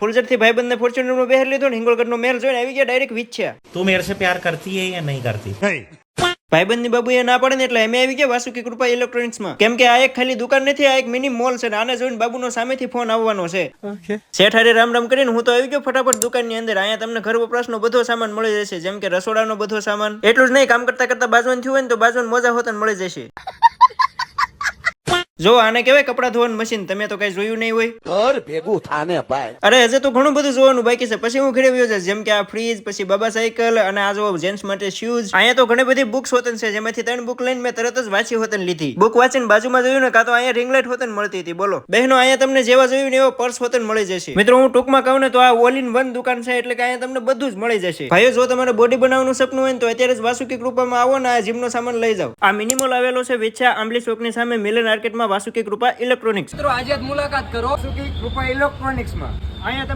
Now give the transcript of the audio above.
ફૂલઝર થી ભાઈબંધ ને ફોર્ચ્યુનર માં બેહર લીધો ને હિંગોળગઢ નો મેલ જોઈને આવી ગયા ડાયરેક્ટ વિચ્છા. तू मेरे से प्यार करती है या नहीं करती? ભાઈબંધ ની બાબુ એ ના પડે ને એટલે અમે આવી ગયા વાસુકી કૃપા ઇલેક્ટ્રોનિક્સ માં. કેમ કે આ એક ખાલી દુકાન નથી, આ એક મિની મોલ છે. આને જોઈને બાબુનો સામેથી ફોન આવવાનો છે. શેઠ હારે રામ રામ કરીને હું તો આવી ગયો ફટાફટ દુકાન ની અંદર. અહીંયા તમને ઘર વપરાશનો બધો સામાન મળી જશે, જેમ કે રસોડાનો બધો સામાન. એટલું જ નહીં, કામ કરતા કરતા બાજવાન થયું હોય ને તો બાજવાન મોજા હોતા મળી જશે. જો આને કહેવાય કપડા ધોવાનું મશીન. તમે તો કઈ જોયું નહીં હોય. ઘર ભેગું થાને ભાઈ. અરે હજે તો ઘણું બધું જોવાનું બાકી છે, પછી હું ઘરે આવ્યો છે. જેમ કે આ ફ્રીજ, પછી બાબા સાયકલ, અને આ જો જેન્ટ્સ માટે શૂઝ. અહીંયા તો ઘણી બધી બુક્સ હોતન છે, જેમાંથી 3 બુક લઈને મેં તરત જ વાંચી હોતન લીધી. બુક વાંચીને બાજુમાં જોયું ને, કાં તો અહીંયા રિંગ લાઇટ હોતન મળતી હતી. બોલો બહેનો, અહીંયા તમને જેવા જોયું ને એવો પર્સ હોતન મળી જશે. મિત્રો હું ટૂંકમાં કહું ને તો આ ઓલ ઇન વન દુકાન છે, એટલે કે અહીંયા તમને બધું જ મળી જશે. ભાઈઓ, જો તમારે બોડી બનાવવાનું સપનું હોય ને તો અત્યારે જ વાસુકી કૃપામાં આવો ને આ જીમનો સામાન લઈ જાઓ. આ મિનિમોલ આવેલો છે વેચા આંબલી ચોકની સામે મિલન માર્કેટમાં વાસુકી કૃપા ઇલેક્ટ્રોનિક્સ. મિત્રો આજે જ મુલાકાત કરો વાસુકી કૃપા ઇલેક્ટ્રોનિક્સ માં. અહીંયા